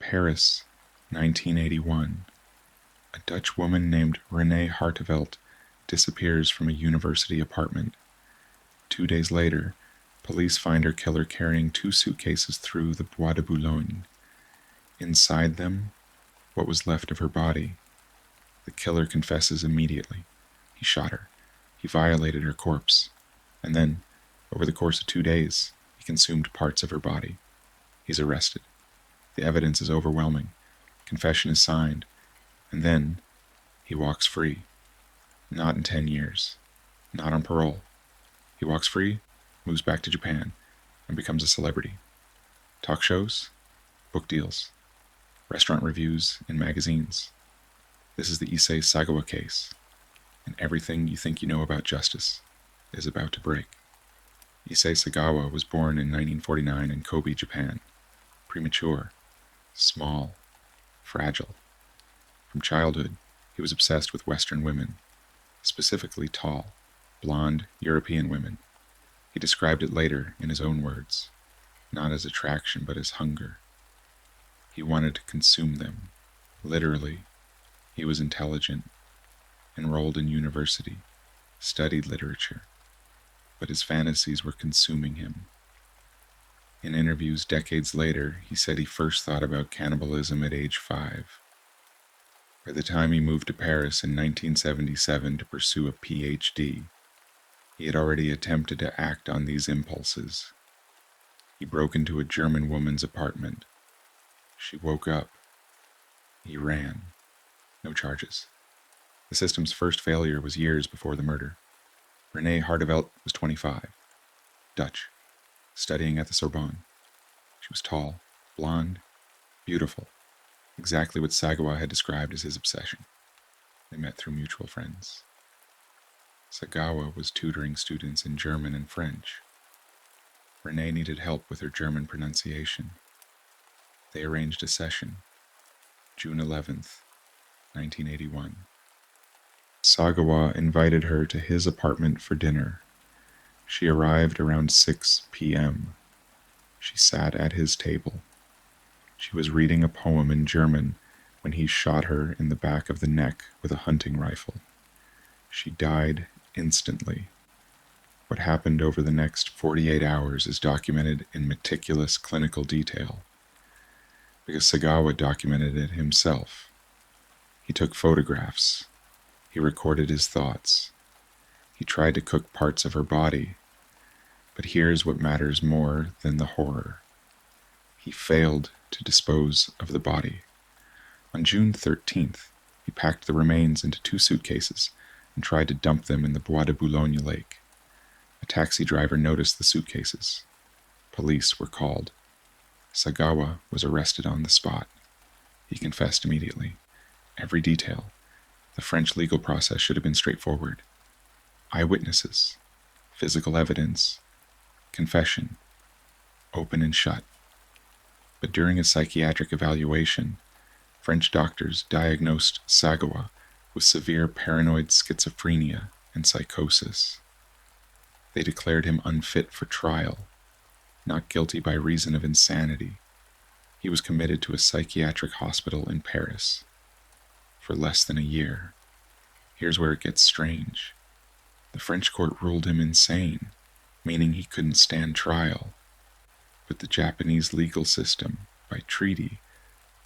Paris, 1981. A Dutch woman named Renée Hartevelt disappears from a university apartment. 2 days later, police find her killer carrying 2 suitcases through the Bois de Boulogne. Inside them, what was left of her body. The killer confesses immediately. He shot her. He violated her corpse. And then, over the course of 2 days, he consumed parts of her body. He's arrested. The evidence is overwhelming. Confession is signed. And then, he walks free. Not in 10 years. Not on parole. He walks free, moves back to Japan, and becomes a celebrity. Talk shows, book deals, restaurant reviews in magazines. This is the Issei Sagawa case, and everything you think you know about justice is about to break. Issei Sagawa was born in 1949 in Kobe, Japan. Premature, small, fragile. From childhood, he was obsessed with Western women, specifically tall, blonde European women. He described it later in his own words, not as attraction but as hunger. He wanted to consume them, literally. He was intelligent, enrolled in university, studied literature, but his fantasies were consuming him. In interviews decades later, he said he first thought about cannibalism at age 5. By the time he moved to Paris in 1977 to pursue a PhD, he had already attempted to act on these impulses. He broke into a German woman's apartment. She woke up. He ran. No charges. The system's first failure was years before the murder. Renée Hartevelt was 25, Dutch, studying at the Sorbonne. She was tall, blonde, beautiful, exactly what Sagawa had described as his obsession. They met through mutual friends. Sagawa was tutoring students in German and French. Renée needed help with her German pronunciation. They arranged a session, June 11th, 1981. Sagawa invited her to his apartment for dinner. She arrived around 6 p.m. She sat at his table. She was reading a poem in German when he shot her in the back of the neck with a hunting rifle. She died instantly. What happened over the next 48 hours is documented in meticulous clinical detail, because Sagawa documented it himself. He took photographs. He recorded his thoughts. He tried to cook parts of her body. But here's what matters more than the horror. He failed to dispose of the body. On June 13th, he packed the remains into 2 suitcases and tried to dump them in the Bois de Boulogne lake. A taxi driver noticed the suitcases. Police were called. Sagawa was arrested on the spot. He confessed immediately. Every detail. The French legal process should have been straightforward. Eyewitnesses, physical evidence, confession, open and shut. But during a psychiatric evaluation, French doctors diagnosed Sagawa with severe paranoid schizophrenia and psychosis. They declared him unfit for trial, not guilty by reason of insanity. He was committed to a psychiatric hospital in Paris for less than a year. Here's where it gets strange. The French court ruled him insane, meaning he couldn't stand trial. But the Japanese legal system, by treaty,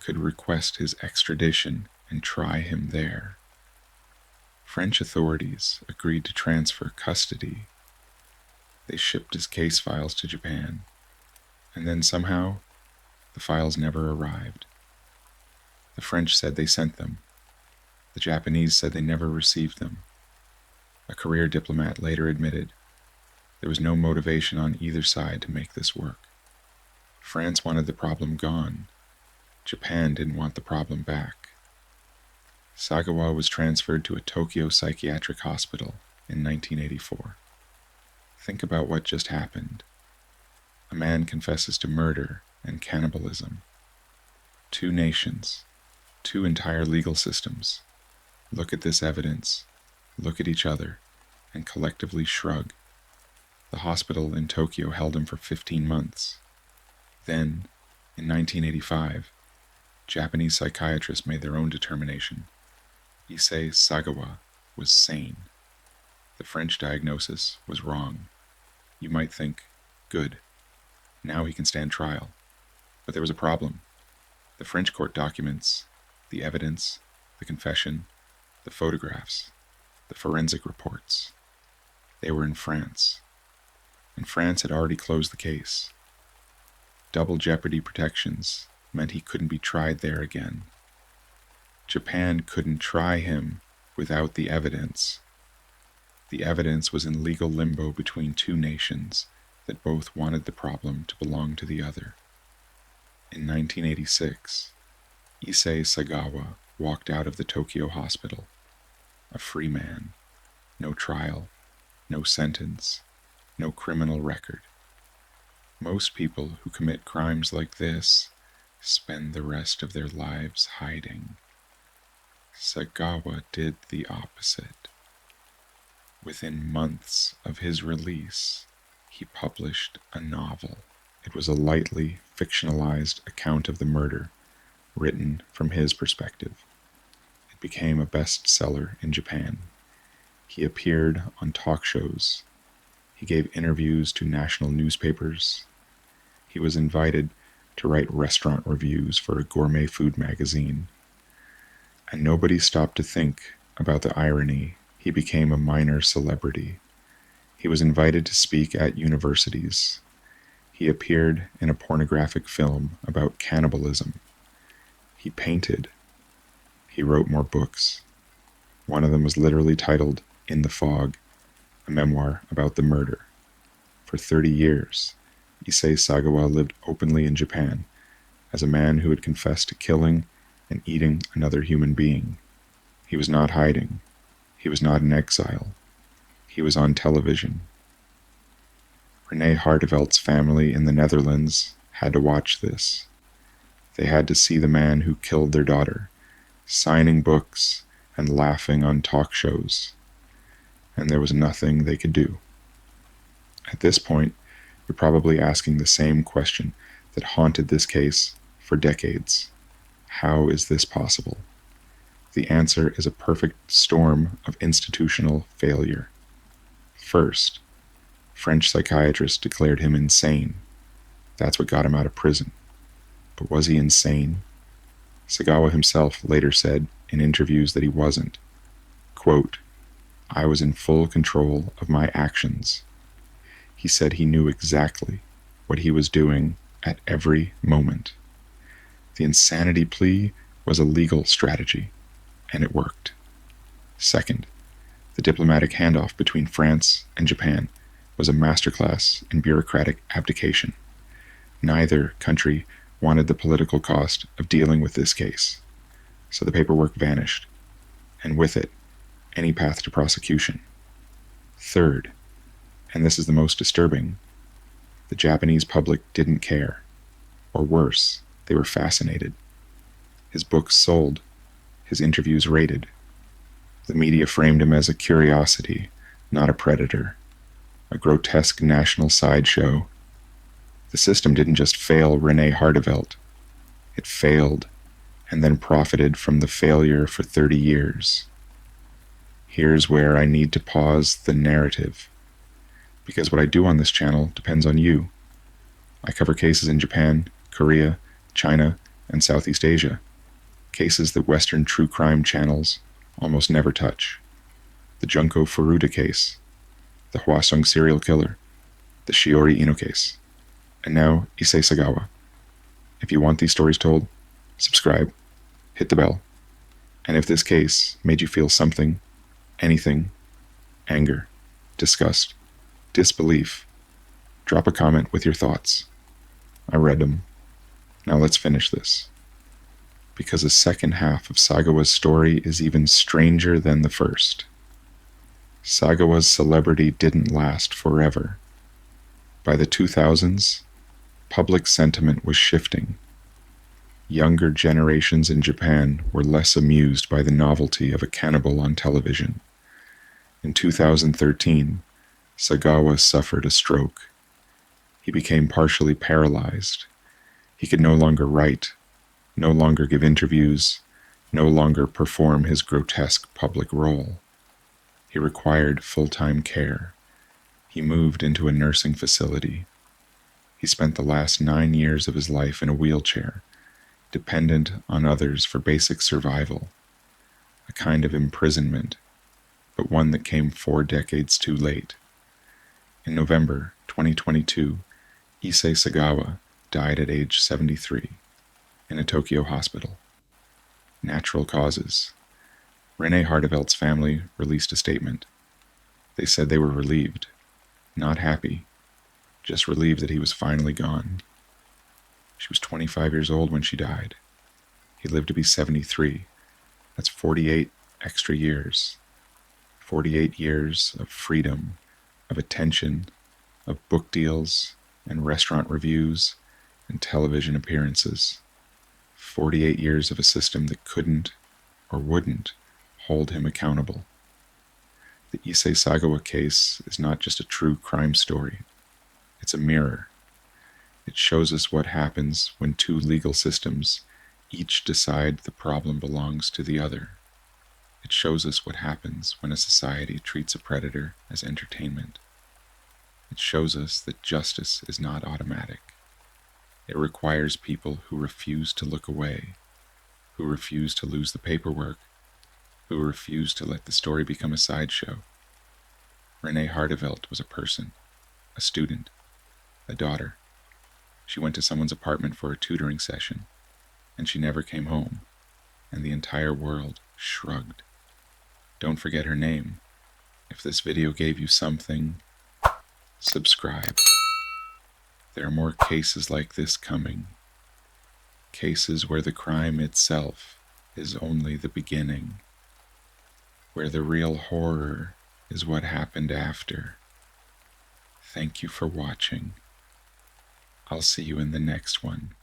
could request his extradition and try him there. French authorities agreed to transfer custody. They shipped his case files to Japan, and then somehow, the files never arrived. The French said they sent them. The Japanese said they never received them. A career diplomat later admitted there was no motivation on either side to make this work. France wanted the problem gone. Japan didn't want the problem back. Sagawa was transferred to a Tokyo psychiatric hospital in 1984. Think about what just happened. A man confesses to murder and cannibalism. 2 nations, 2 entire legal systems. Look at this evidence, look at each other, and collectively shrug. The hospital in Tokyo held him for 15 months. Then, in 1985, Japanese psychiatrists made their own determination. Issei Sagawa was sane. The French diagnosis was wrong. You might think, good, now he can stand trial. But there was a problem. The French court documents, the evidence, the confession, the photographs, the forensic reports, they were in France. And France had already closed the case. Double jeopardy protections meant he couldn't be tried there again. Japan couldn't try him without the evidence. The evidence was in legal limbo between two nations that both wanted the problem to belong to the other. In 1986, Issei Sagawa walked out of the Tokyo hospital, a free man, no trial, no sentence, no criminal record. Most people who commit crimes like this spend the rest of their lives hiding. Sagawa did the opposite. Within months of his release, he published a novel. It was a lightly fictionalized account of the murder, written from his perspective. It became a bestseller in Japan. He appeared on talk shows. He gave interviews to national newspapers. He was invited to write restaurant reviews for a gourmet food magazine. And nobody stopped to think about the irony. He became a minor celebrity. He was invited to speak at universities. He appeared in a pornographic film about cannibalism. He painted. He wrote more books. One of them was literally titled In the Fog, a memoir about the murder. For 30 years, Issei Sagawa lived openly in Japan as a man who had confessed to killing and eating another human being. He was not hiding. He was not in exile. He was on television. Renée Hartevelt's family in the Netherlands had to watch this. They had to see the man who killed their daughter, signing books and laughing on talk shows. And there was nothing they could do. At this point, you're probably asking the same question that haunted this case for decades. How is this possible? The answer is a perfect storm of institutional failure. First, French psychiatrists declared him insane. That's what got him out of prison. But was he insane? Sagawa himself later said in interviews that he wasn't. Quote, "I was in full control of my actions." He said he knew exactly what he was doing at every moment. The insanity plea was a legal strategy, and it worked. Second, the diplomatic handoff between France and Japan was a masterclass in bureaucratic abdication. Neither country wanted the political cost of dealing with this case, so the paperwork vanished, and with it, any path to prosecution. Third, and this is the most disturbing, the Japanese public didn't care. Or worse, they were fascinated. His books sold, his interviews rated. The media framed him as a curiosity, not a predator, a grotesque national sideshow. The system didn't just fail Renée Hartevelt. It failed, and then profited from the failure for 30 years. Here's where I need to pause the narrative, because what I do on this channel depends on you. I cover cases in Japan, Korea, China, and Southeast Asia, cases that Western true crime channels almost never touch. The Junko Furuta case, the Hwasong serial killer, the Shiori Ino case, and now Issei Sagawa. If you want these stories told, subscribe, hit the bell, and if this case made you feel something, anything, anger, disgust, disbelief, drop a comment with your thoughts. I read them. Now let's finish this. Because the second half of Sagawa's story is even stranger than the first. Sagawa's celebrity didn't last forever. By the 2000s, public sentiment was shifting. Younger generations in Japan were less amused by the novelty of a cannibal on television. In 2013, Sagawa suffered a stroke. He became partially paralyzed. He could no longer write. no longer give interviews, no longer perform his grotesque public role. He required full-time care. He moved into a nursing facility. He spent the last 9 years of his life in a wheelchair, dependent on others for basic survival, a kind of imprisonment, but one that came 4 decades too late. In November 2022, Issei Sagawa died at age 73 in a Tokyo hospital. Natural causes. Renée Hartevelt's family released a statement. They said they were relieved, not happy, just relieved that he was finally gone. She was 25 years old when she died. He lived to be 73. That's 48 extra years. 48 years of freedom, of attention, of book deals and restaurant reviews and television appearances. 48 years of a system that couldn't or wouldn't hold him accountable. The Issei Sagawa case is not just a true crime story. It's a mirror. It shows us what happens when two legal systems each decide the problem belongs to the other. It shows us what happens when a society treats a predator as entertainment. It shows us that justice is not automatic. It requires people who refuse to look away, who refuse to lose the paperwork, who refuse to let the story become a sideshow. Renée Hartevelt was a person, a student, a daughter. She went to someone's apartment for a tutoring session, and she never came home, and the entire world shrugged. Don't forget her name. If this video gave you something, subscribe. There are more cases like this coming. Cases where the crime itself is only the beginning, where the real horror is what happened after. Thank you for watching. I'll see you in the next one.